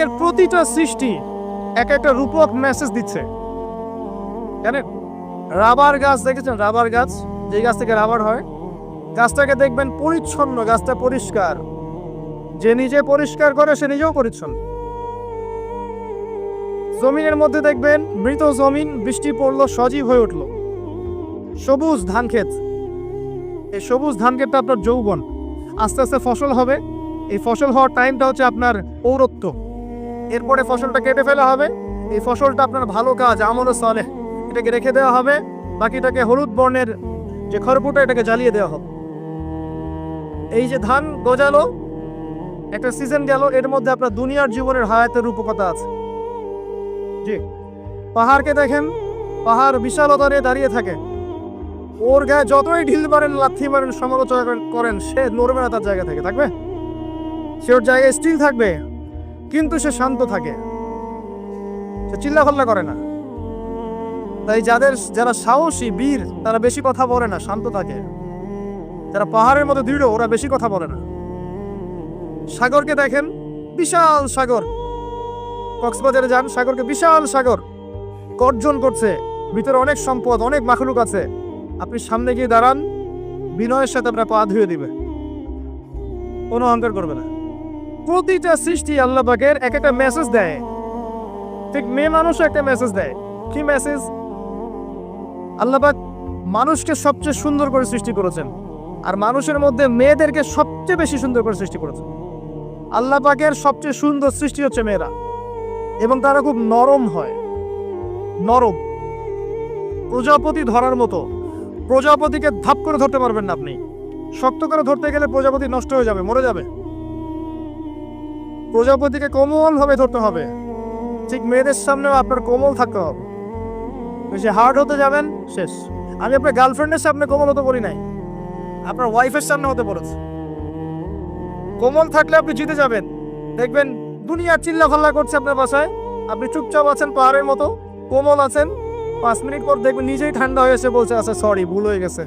জমিনের প্রতিটা সৃষ্টি এক একটা রূপক মেসেজ দিচ্ছে। জানেন, রাবার গাছ দেখেছেন? রাবার গাছ, যে গাছ থেকে রাবার হয়, গাছটাকে দেখবেন পরিচ্ছন্ন, গাছটা পরিষ্কার। যে নিজে পরিষ্কার করে সে নিজেও পরিচ্ছন্ন। জমিনের মধ্যে দেখবেন মৃত জমিন, বৃষ্টি পড়লো, সজীব হয়ে উঠলো। সবুজ ধান ক্ষেত, এই সবুজ ধান ক্ষেতটা আপনার যৌবন, আস্তে আস্তে ফসল হবে। এই ফসল হওয়ার টাইমটা হচ্ছে আপনার পৌরত্ব। এরপরে ফসলটা কেটে ফেলা হবে। এই ফসলটা আপনার ভালো কাজ, আমলে সালেহ, এটাকে রেখে দেওয়া হবে। বাকিটাকে হলুদ বর্ণের যে খড়কুটা, এটাকে জ্বালিয়ে দেওয়া হবে। এই যে ধান গজালো, একটা সিজন গেল, এর মধ্যে আপনার দুনিয়ার জীবনের হায়াতের রূপকথা আছে। জি, পাহাড়কে দেখেন, পাহাড় বিশালতা নিয়ে দাঁড়িয়ে থাকে। ওর গায়ে যতই ঢিল মারেন, লাথি মারেন, সমালোচনা করেন, সে নড়বে না তার জায়গা থেকে। থাকবে, সে ওর জায়গায় স্থির থাকবে, কিন্তু সে শান্ত থাকে, সে চিল্লাফাল্লা করে না। তাই যারা সাহসী বীর, তারা বেশি কথা বলে না, শান্ত থাকে। যারা পাহাড়ের মধ্যে দৃঢ়, ওরা বেশি কথা বলে না। সাগরকে দেখেন, বিশাল সাগর, কক্সবাজারে যান, সাগরকে বিশাল সাগর গর্জন করছে, ভিতরে অনেক সম্পদ, অনেক মাখলুক আছে। আপনি সামনে গিয়ে দাঁড়ান, বিনয়ের সাথে আপনার পা ধুয়ে দিবে, কোনো অহংকার করবে না। প্রতিটা সৃষ্টি আল্লাহ পাকের এক একটা মেসেজ দেয়। ঠিক মেয়ে মানুষও একটা মেসেজ দেয়। কি মেসেজ? আল্লাহ পাক মানুষকে সবচেয়ে সুন্দর করে সৃষ্টি করেছেন, আর মানুষের মধ্যে মেয়েদেরকে সবচেয়ে বেশি সুন্দর করে সৃষ্টি করেছেন। আল্লাহ পাকের সবচেয়ে সুন্দর সৃষ্টি হচ্ছে মেয়েরা, এবং তারা খুব নরম হয়, নরম, প্রজাপতি ধরার মতো। প্রজাপতিকে ধাপ করে ধরতে পারবেন না আপনি, শক্ত করে ধরতে গেলে প্রজাপতি নষ্ট হয়ে যাবে, মরে যাবে। প্রজাপতিকে কোমল ভাবে ধরতে হবে। ঠিক মেয়েদের সামনেও আপনার কোমল থাকতে হবে। বেশি হার্ড হতে যাবেন, শেষ। আমি আপনার গার্লফ্রেন্ডের সামনে কোমল হতে বলি নাই, আপনার ওয়াইফের সামনে হতে বলেছে। কোমল থাকলে আপনি জিতে যাবেন। দেখবেন দুনিয়া চিল্লাফাল্লা করছে আপনার বাসায়, আপনি চুপচাপ আছেন, পাহাড়ের মতো কোমল আছেন। 5 মিনিট পর দেখবেন নিজেই ঠান্ডা হয়ে এসে বলছে, আচ্ছা সরি, ভুল হয়ে গেছে।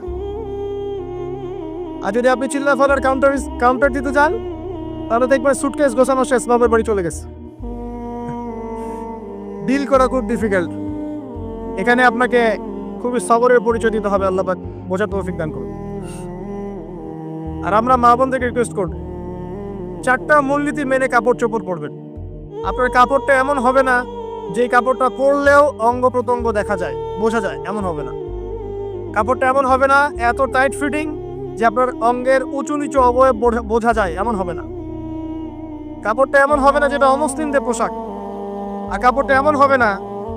আর যদি আপনি চিল্লাফাল্লার কাউন্টার দিতে যান, তাহলে দেখবেন সুটকেস গোছানো শেষ, বাবার বাড়ি চলে গেছে। ডিল করা খুব ডিফিকাল্ট। এখানে আপনাকে খুবই সবরের পরিচয় দিতে হবে। আল্লাহ পাক বোঝার তৌফিক দান করুন। আর আমরা মা বোনদেরকে রিকোয়েস্ট করব, 4টা মূলনীতি মেনে কাপড় চোপড় পরবেন। আপনার কাপড়টা এমন হবে না যে কাপড়টা পরলেও অঙ্গ প্রত্যঙ্গ দেখা যায়, বোঝা যায়, এমন হবে না। কাপড়টা এমন হবে না এত টাইট ফিটিং যে আপনার অঙ্গের উঁচু নিচু অবয়ব বোঝা যায়, এমন হবে না। কাপড়টা এমন হবে না যেটা অমুসলিমদের পোশাক, আর কাপড়টা এমন হবে না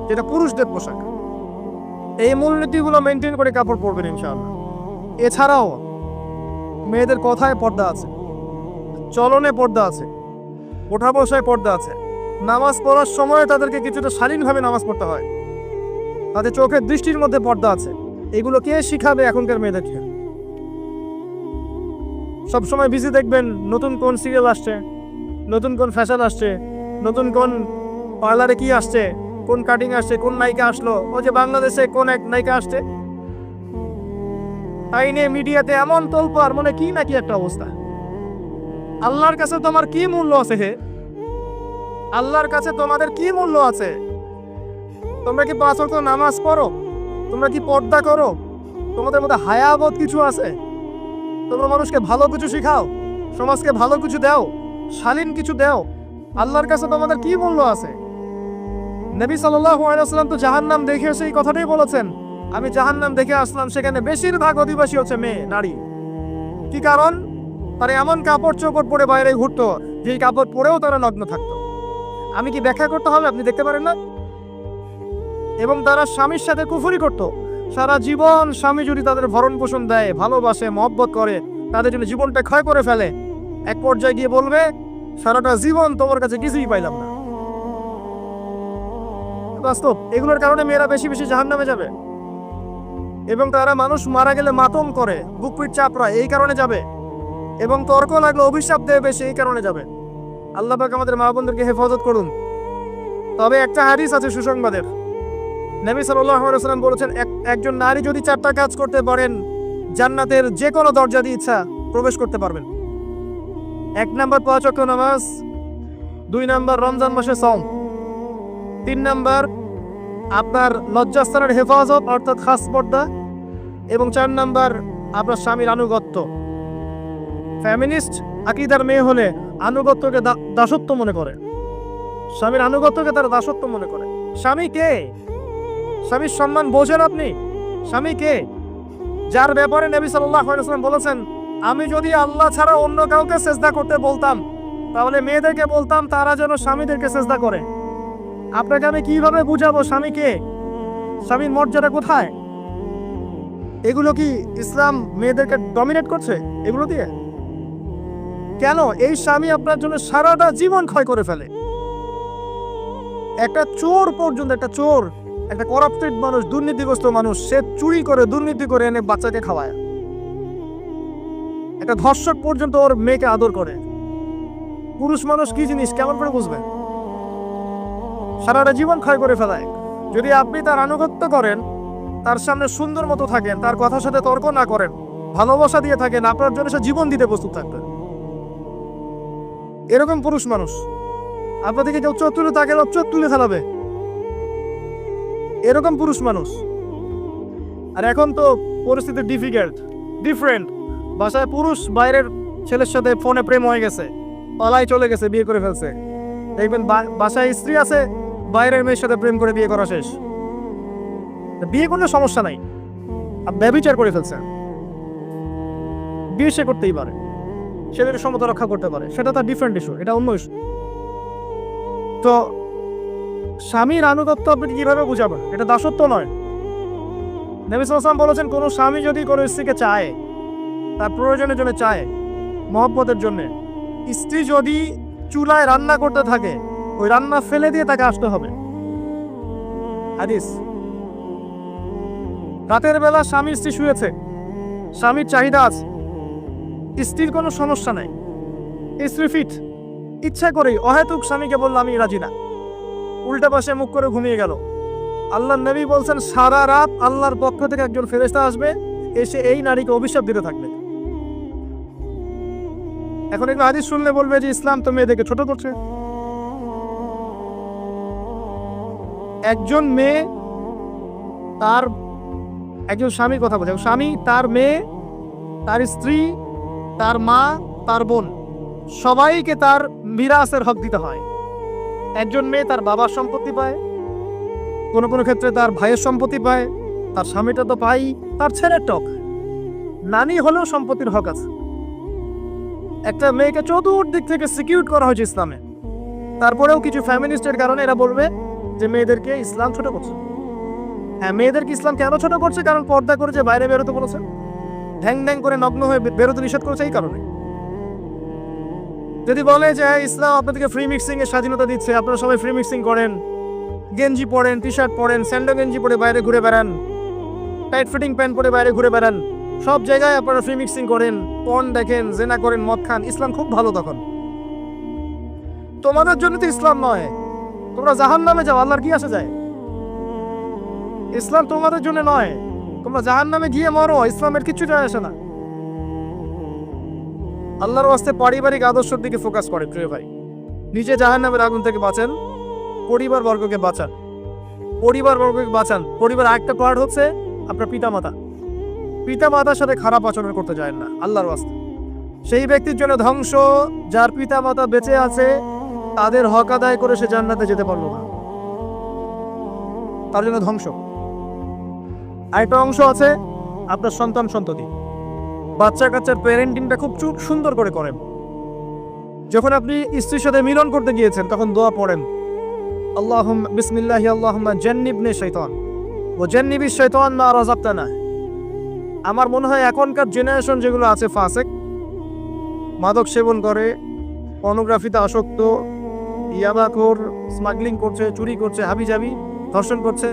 যেটা পুরুষদের পোশাক। এই মূলনীতিগুলো মেনটেন করে কাপড় পরবেন ইনশাআল্লাহ। এছাড়াও মেয়েদের কথায় পর্দা আছে, চলনে পর্দা আছে, ওঠা বসায় পর্দা আছে। নামাজ পড়ার সময় তাদেরকে কিছুটা শালীনভাবে নামাজ পড়তে হয়। তাদের চোখের দৃষ্টির মধ্যে পর্দা আছে। এগুলো কে শিখাবে এখনকার মেয়েদেরকে? সবসময় বিজি দেখবেন নতুন কোন সিরিয়াল আসছে, নতুন কোন ফ্যাশন আসছে, নতুন কোন পার্লারে কি আসছে, কোন কাটিং আসছে, কোন নায়িকা আসলো, ও যে বাংলাদেশে কোন এক নায়িকা আসছে, তাই নিয়ে মিডিয়াতে এমন তোলপাড়, মনে কি নাকি একটা অবস্থা। আল্লাহর কাছে তোমার কি মূল্য আছে? হে, আল্লাহর কাছে তোমাদের কি মূল্য আছে? তোমরা কি 5 ওয়াক্ত নামাজ পড়ো? তোমরা কি পর্দা করো? তোমাদের মধ্যে হায়াবোধ কিছু আছে? তোমরা মানুষকে ভালো কিছু শিখাও, সমাজকে ভালো কিছু দাও, শালীন কিছু দাও। আল্লাহর কাছে তোমাদের কি মূল্য আছে? নবী সাল্লাল্লাহু আলাইহি ওয়াসাল্লাম তো জাহান্নাম দেখে এসে এই কথাটাই বলেছেন, আমি জাহান্নাম দেখে আসলাম, সেখানে বেশিরভাগ অধিবাসী হচ্ছে মেয়ে, নারী। কি কারণ? তারা এমন কাপড় চোপড় পরে বাইরে ঘুরতো, যেই কাপড় পরেও তারা নগ্ন থাকতো। আমি কি ব্যাখ্যা করতে হবে? আপনি দেখতে পারেন না? এবং তারা স্বামীর সাথে কুফরি করত। সারা জীবন স্বামী যদি তাদের ভরণ পোষণ দেয়, ভালোবাসে, মহব্বত করে, তাদের জন্য জীবনটা ক্ষয় করে ফেলে, এক পর্যায়ে গিয়ে বলবে, সারাটা জীবন তোমার কাছে কিছুই পাইলাম না। বাস্তব। এগুলোর কারণে মেয়েরা বেশি বেশি জাহান্নামে যাবে, এবং তারা মানুষ মারা গেলে মাতম করে, বুক পিঠ চাপড়ায়, এই কারণে যাবে, এবং তর্ক লাগলে অভিশাপ দেবে বেশি, এই কারণে যাবে। আল্লাহ পাক আমাদের মা বোনদেরকে হেফাজত করুন। তবে একটা হাদিস আছে সুসংবাদের। নবী সাল্লাল্লাহু আলাইহি ওয়াসাল্লাম বলেছেন, একজন নারী যদি 4টা কাজ করতে পারেন, জান্নাতের যে কোনো দরজা দিয়ে ইচ্ছা প্রবেশ করতে পারবেন। 1 নাম্বার 5 ওয়াক্ত নামাজ, 2 নাম্বার রমজান মাসে সওম, 3 নাম্বার আপনার লজ্জাস্থানের হেফাজত অর্থাৎ খাস পর্দা, এবং 4 নাম্বার আপনার স্বামীর আনুগত্য। ফ্যামিনিস্ট আকীদার মেয়ে হলে আনুগত্যকে দাসত্ব মনে করে, স্বামীর আনুগত্যকে তারা দাসত্ব মনে করে। স্বামী কে? স্বামীর সম্মান বোঝেন আপনি? স্বামী কে? যার ব্যাপারে নবী সাল্লাল্লাহু আলাইহি ওয়াসাল্লাম বলেছেন, আমি যদি আল্লাহ ছাড়া অন্য কাউকে সেজদা করতে বলতাম তাহলে মেয়েদেরকে বলতাম তারা যেন স্বামীদেরকে সেজদা করে। আপনাকে আমি কিভাবে বুঝাবো স্বামী কে, স্বামীর মর্যাদা কোথায়? এগুলো কি ইসলাম মেয়েদেরকে ডমিনেট করছে এগুলো দিয়ে? কেন? এই স্বামী আপনার জন্য সারাটা জীবন ক্ষয় করে ফেলে। একটা চোর পর্যন্ত, একটা চোর, একটা করাপ্টেড মানুষ, দুর্নীতিগ্রস্ত মানুষ, সে চুরি করে দুর্নীতি করে এনে বাচ্চাকে খাওয়ায়। একটা ধর্ষক পর্যন্ত ওর মেয়েকে আদর করে। পুরুষ মানুষ কি জিনিস কেমন করে বুঝবেন? সারাটা জীবন ক্ষয় করে ফেলায়। যদি আপনি তার আনুগত্য করেন, তার সামনে সুন্দর মতো থাকেন, তার কথার সাথে তর্ক না করেন, ভালোবাসা দিয়ে থাকেন, আপনার জন্য সে জীবন দিতে প্রস্তুত থাকবে। এরকম পুরুষ মানুষ আপনাদেরকে কেউ চোখ তুলে তাকে চোখ তুলে ফেলাবে, এরকম পুরুষ মানুষ। আর এখন তো পরিস্থিতি ডিফারেন্ট। বাসায় পুরুষ বাইরের ছেলের সাথে ফোনে প্রেম হয়ে গেছে, পালাই চলে গেছে, বিয়ে করে ফেলছে। দেখবেন বাসায় স্ত্রী আছে, বাইরের মেয়ের সাথে প্রেম করে বিয়ে করা শেষ। বিয়ে করলে সমস্যা নাই, ব্যভিচার করে ফেলছে, বিয়ে সে করতেই পারে, সেদের সমতা রক্ষা করতে পারে, সেটা তার ডিফারেন্ট ইস্যু, এটা অন্য ইস্যু। তো স্বামীর আনুগত্য আপনি কিভাবে বুঝাবেন? এটা দাসত্ব নয়। নবী সাল্লাল্লাহু আলাইহি ওয়াসাল্লাম বলেছেন, কোনো স্বামী যদি কোনো স্ত্রীকে চায়, তার প্রয়োজনের জন্য চায়, মহব্বতের জন্য, স্ত্রী যদি চুলায় রান্না করতে থাকে, ওই রান্না ফেলে দিয়ে তাকে আসতে হবে। হাদিস। রাতের বেলা স্বামী স্ত্রী শুয়েছে, স্বামীর চাহিদা আছে, স্ত্রীর কোনো সমস্যা নাই, স্ত্রী ফিট, ইচ্ছা করেই অহেতুক স্বামীকে বলল আমি রাজি না, উল্টা পাশে মুখ করে ঘুমিয়ে গেল। আল্লাহর নবী বলছেন সারা রাত আল্লাহর পক্ষ থেকে একজন ফেরেশতা আসবে, এসে এই নারীকে অভিশাপ দিতে থাকবে। এখন এগুলো হাদিস শুনলে বলবে যে ইসলাম তো মেয়েদেরকে ছোট করছে। একজন মেয়ে তার একজন স্বামীর কথা বলছে, স্বামী তার মেয়ে, তার স্ত্রী, তার মা, তার বোন, সবাইকে তার মিরাসের হক দিতে হয়। একজন মেয়ে তার বাবার সম্পত্তি পায়, কোনো কোনো ক্ষেত্রে তার ভাইয়ের সম্পত্তি পায়, তার স্বামীটা তো পাই, তার ছেলের টক, নানি হলেও সম্পত্তির হক আছে। একটা মেয়েকে চতুর্দিক থেকে সিকিউর করা হয়েছে ইসলামে। তারপরেও কিছু ফ্যামিনিস্টের কারণে এরা বলবে যে মেয়েদেরকে ইসলাম ছোট করছে। হ্যাঁ, মেয়েদেরকে ইসলাম কেন ছোট করছে? কারণ পর্দা করে যে বাইরে বেরোতে বলেছে, ঢ্যাং ঢ্যাং করে নগ্ন হয়ে বেরোতে নিষেধ করেছে, এই কারণে। যদি বলে যে ইসলাম আপনাদেরকে ফ্রি মিক্সিং এর স্বাধীনতা দিচ্ছে, আপনারা সবাই ফ্রি মিক্সিং করেন, গেঞ্জি পরেন, টি শার্ট পরেন, স্যান্ডো গেঞ্জি পরে বাইরে ঘুরে বেড়ান, টাইট ফিটিং প্যান্ট পরে বাইরে ঘুরে বেড়ান, সব জায়গায় আপনারা ফ্রি মিক্সিং করেন, পর্ন দেখেন, জেনা করেন, মদ খান, ইসলাম খুব ভালো। তখন তোমাদের জন্য তো ইসলাম নয়, তোমরা জাহান্নামে যাও, আল্লাহর কি আসে যায়? ইসলাম তোমাদের জন্য নয়, তোমরা জাহান্নামে গিয়ে মরো, ইসলামের কিছু যায় আসে না। আল্লাহর ওয়াস্তে পারিবারিক আদর্শের দিকে ফোকাস করে প্রিয় ভাই। নিজে জাহান্নামের আগুন থেকে বাঁচেন, পরিবার বর্গকে বাঁচান, পরিবার আরেকটা পার্ট হচ্ছে আপনার পিতামাতার সাথে খারাপ আচরণ করতে যায় না আল্লাহর ওয়াস্তে। সেই ব্যক্তির জন্য ধ্বংস যার পিতামাতা বেঁচে আছে, তাদের হক আদায় করে সে জান্নাতে যেতে পারলো না, তার জন্য ধ্বংস। আরেকটা অংশ আছে আপনার সন্তান সন্ততি, বাচ্চা কাচ্চার প্যারেন্টিংটা খুব সুন্দর করে করেন। যখন আপনি স্ত্রীর সাথে মিলন করতে গিয়েছেন তখন দোয়া পড়েন, আল্লাহুম্মা বিসমিল্লাহি আল্লাহুম্মা জান্নিবনি শাইতান ওয়া জান্নিবিশ শাইতান মা রাযাকতানা। আমার মনে হয় এখনকার জেনারেশন যেগুলো আছে ফাসেক, মাদক সেবন করে, পর্নোগ্রাফিতে আসক্ত, ইয়াবাখোর, স্মাগলিং করছে, চুরি করছে, হাবিজাবি, ধর্ষণ করছে,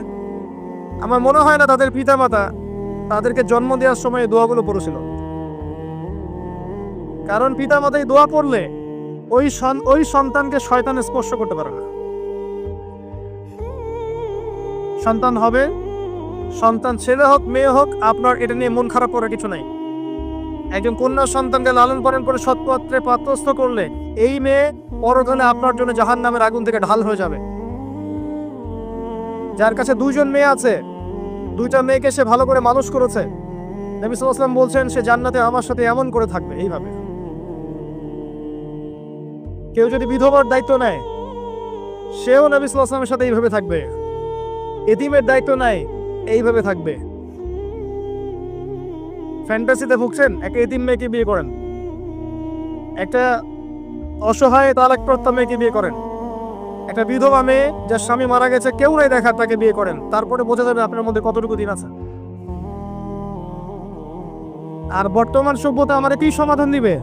আমার মনে হয় না তাদের পিতামাতা তাদেরকে জন্ম দেওয়ার সময় দোয়াগুলো পড়েছিল। কারণ পিতামাতা এই দোয়া পড়লে ওই সন্তানকে শয়তান স্পর্শ করতে পারে না। সন্তান হবে, সন্তান ছেলে হোক মেয়ে হোক, আপনার এটা নিয়ে মন খারাপ করার কিছু নাই। একজন কন্যা সন্তানকে লালন পালন করে সৎ পাত্রে পাত্রস্থ করলে এই মেয়ে পরকালে আপনার জন্য জাহান্নামের আগুন থেকে ঢাল হয়ে যাবে। যার কাছে 2জন মেয়ে আছে, 2টা মেয়েকে সে ভালো করে মানুষ করেছে, নবী সাল্লাল্লাহু আলাইহি ওয়াসাল্লাম বলছেন সে জান্নাতে আমার সাথে এমন করে থাকবে, এইভাবে। কেউ যদি বিধবার দায়িত্ব নেয়, সেও নবী সাল্লাল্লাহু আলাইহি ওয়াসাল্লামের সাথে এইভাবে থাকবে। এতিমের দায়িত্ব নেয়, এইভাবে থাকবে। ফ্যান্টাসিতে ভুগছেন, একটা এতিম মেয়েকে বিয়ে করেন, একটা অসহায় তালাকপ্রাপ্ত মেয়েকে বিয়ে করেন, একটা বিধবা মেয়ে যার স্বামী মারা গেছে, কেউ নাই দেখার, তাকে বিয়ে করেন, তারপরে বোঝা যাবে আপনার মধ্যে কতটুকু দিন আছে। আর বর্তমান সভ্যতা আমাদের কি সমাধান দিবে?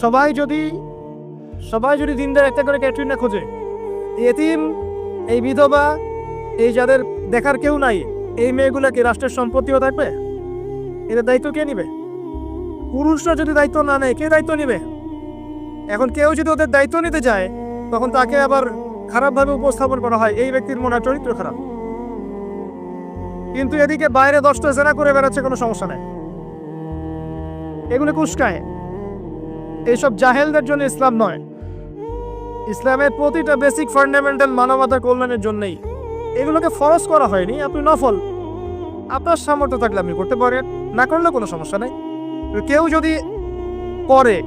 সবাই যদি দিনদার একটা করে ক্যাটরিনা খোঁজে, এতিম, এই বিধবা, এই যাদের দেখার কেউ নাই, এই মেয়েগুলা কি রাষ্ট্রের সম্পত্তিও থাকবে? এদের দায়িত্ব কে নিবে? পুরুষরা যদি দায়িত্ব না নেয়, কে দায়িত্ব নিবে? এখন কেউ যদি ওদের দায়িত্ব নিতে যায়, তখন তাকে আবার খারাপভাবে উপস্থাপন করা হয়, এই ব্যক্তির মনে হয় চরিত্র খারাপ। কিন্তু এদিকে বাইরে 10টা জেনা করে বেড়াচ্ছে, কোনো সমস্যা নেই, এগুলো কুস্কায়। এইসব জাহেলদের জন্য ইসলাম নয়। ইসলামের প্রতিটা বেসিক ফান্ডামেন্টাল মানবতার কল্যাণের জন্যই। এগুলোকে ফরজ করা হয়নি, আপনি নফল, আপনার সামর্থ্য থাকলে আপনি করতে পারেন, না করলে কোনো সমস্যা নেই। কেউ যদি করে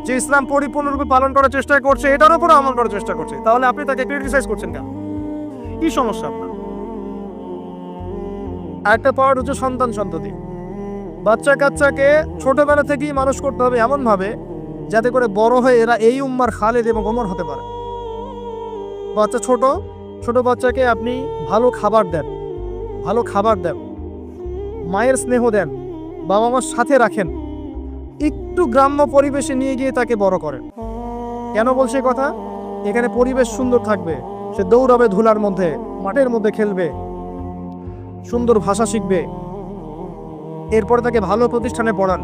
যে ইসলাম পরিপূর্ণরূপে পালন করার চেষ্টা করছে, এটার উপরে আমল করার চেষ্টা করছে, তাহলে আপনি তাকে ক্রিটিসাইজ করছেন কেন? কি সমস্যা আপনার? আরেকটা পাওয়ার হচ্ছে সন্তান সন্ততি। বাচ্চা কাচ্চাকে ছোটবেলা থেকেই মানুষ করতে হবে এমনভাবে যাতে করে বড় হয়ে এরা এই উম্মার খালেদ এবং ওমর হতে পারে। বাচ্চা ছোট বাচ্চাকে আপনি ভালো খাবার দেন, মায়ের স্নেহ দেন, বাবা মার সাথে রাখেন, একটু গ্রাম্য পরিবেশে নিয়ে গিয়ে তাকে বড় করেন। কেন বলছে কথা? এখানে পরিবেশ সুন্দর থাকবে, সে দৌড়াবে ধুলার মধ্যে, মাঠের মধ্যে খেলবে, সুন্দর ভাষা শিখবে। এরপরে তাকে ভালো প্রতিষ্ঠানে পড়ান।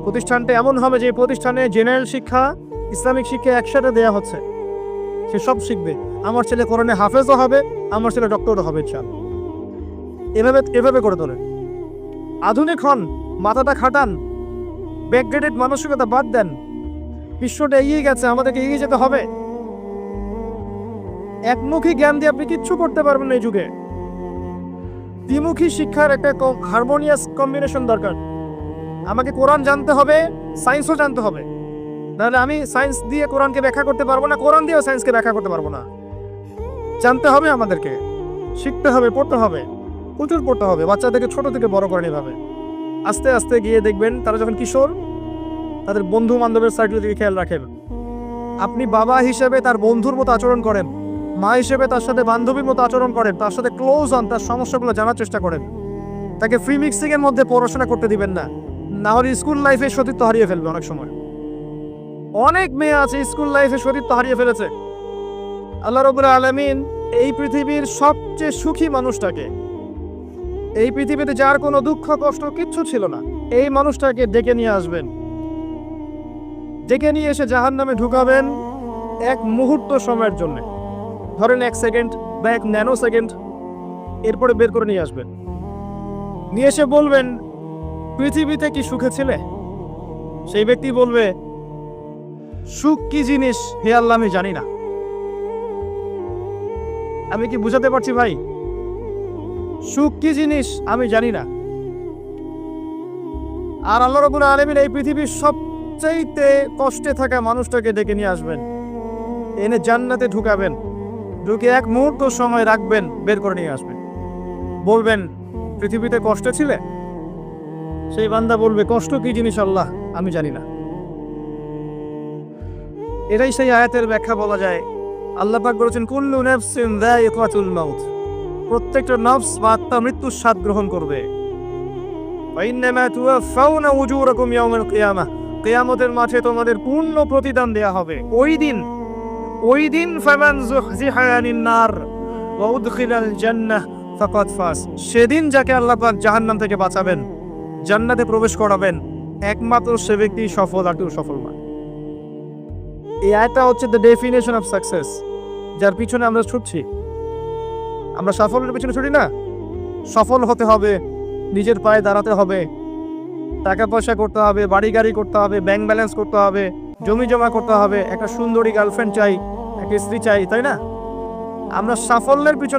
প্রতিষ্ঠানটা এমন হবে যে প্রতিষ্ঠানে জেনারেল শিক্ষা, ইসলামিক শিক্ষা একসাথে দেয়া হচ্ছে, সে সব শিখবে। আমার ছেলে কোরআনে হাফেজও হবে, আমার ছেলে ডক্টরও হবে, ইনশাআল্লাহ। এভাবে করে তোলেন। আধুনিক হন, মাথাটা খাটান, ব্যাকগ্রেডেড মানসিকতা বাদ দেন। বিশ্বটা এগিয়ে গেছে, আমাদেরকে এগিয়ে যেতে হবে। একমুখী জ্ঞান দিয়ে আপনি কিচ্ছু করতে পারবেন না এই যুগে। দ্বিমুখী শিক্ষার একটা হারমোনিয়াস কম্বিনেশন দরকার। আমাকে কোরআন জানতে হবে, সায়েন্সও জানতে হবে, নাহলে আমি সায়েন্স দিয়ে কোরআনকে ব্যাখ্যা করতে পারবো না, কোরআন দিয়েও সায়েন্সকে ব্যাখ্যা করতে পারবো না। জানতে হবে, আমাদেরকে শিখতে হবে, পড়তে হবে, প্রচুর পড়তে হবে। বাচ্চাদেরকে ছোট থেকে বড় করেন এভাবে। আস্তে আস্তে গিয়ে দেখবেন তারা যখন কিশোর, তাদের বন্ধু বান্ধবের সার্কেলের দিকে খেয়াল রাখেন। আপনি বাবা হিসেবে তার বন্ধুর মতো আচরণ করেন, মা হিসেবে তার সাথে বান্ধবীর মতো আচরণ করেন, তার সাথে ক্লোজ হন, তার সমস্যাগুলো জানার চেষ্টা করেন। তাকে ফ্রি মিক্সিং এর মধ্যে পড়াশোনা করতে দিবেন না, না হলে স্কুল লাইফে সতীত্ব হারিয়ে ফেলবে। অনেক সময় অনেক মেয়ে আছে স্কুল লাইফে সতীত্ব হারিয়ে ফেলেছে। আল্লাহ রাব্বুল আলামিন এই পৃথিবীর সবচেয়ে সুখী মানুষটাকে, এই পৃথিবীতে যার কোনো দুঃখ কষ্ট কিচ্ছু ছিল না, এই মানুষটাকে ডেকে নিয়ে আসবেন, ডেকে নিয়ে এসে জাহান্নামে ঢুকাবেন এক মুহূর্ত সময়ের জন্য, ধরেন 1 সেকেন্ড বা 1 ন্যানো সেকেন্ড। এরপরে বের করে নিয়ে আসবেন, নিয়ে এসে বলবেন পৃথিবীতে কি সুখে ছিলে? সেই ব্যক্তি বলবে সুখ কি জিনিস হে আল্লাহ আমি জানি না। আমি কি বুঝাতে পারছি ভাই? সুখ কি জিনিস আমি জানি না। আর আল্লাহ রাব্বুল আলামিন এই পৃথিবীর সবচাইতে কষ্টে থাকা মানুষটাকে ডেকে নিয়ে আসবেন, এনে জান্নাতে ঢুকাবেন, ঢুকে 1 মুহূর্ত সময় রাখবেন, বের করে নিয়ে আসবেন। বলবেন পৃথিবীতে কষ্টে ছিলে? সেই বান্দা বলবে কষ্ট কি জিনিস আল্লাহ আমি জানি না। এটাই সেই আয়াতের ব্যাখ্যা বলা যায়। আল্লাহ পাক বলেছেন কুল্লু নাফসিন যায়িকাতুল মাউত, প্রত্যেকটা নফস বা আত্মা মৃত্যুর স্বাদ গ্রহণ করবে। ওয়া ইন্নামা তুওয়াফাউনা উজুরাকুম ইয়াউমাল কিয়ামাহ, কিয়ামতের মাঠে তোমাদের পূর্ণ প্রতিদান দেয়া হবে। ওই দিন ফামান যুহজিহা আনিন নার ওয়া উদখিলাল জান্নাহ ফাকাদ ফাজ, সেদিন যাকে আল্লাহ পাক জাহান্নাম থেকে বাঁচাবেন, জান্নাতে প্রবেশ করাবেন, একমাত্র সে ব্যক্তি সফল, আর কেউ সফল নয়। এই আয়াতটা হচ্ছে দ্য ডেফিনেশন অফ সাকসেস, যার পিছনে আমরা ছুটছি। আমরা সাফল্যের পিছনে ছুটি না। সফল হতে হবে, নিজের পায়ে দাঁড়াতে হবে, টাকা পয়সা করতে হবে, বাড়ি গাড়ি করতে হবে, ব্যাংক ব্যালেন্স করতে হবে, জমি জমা করতে হবে, একটা সুন্দরী গার্লফ্রেন্ড চাই, একটা স্ত্রী চাই, তাই না? আমরা সাফল্যের পিছনে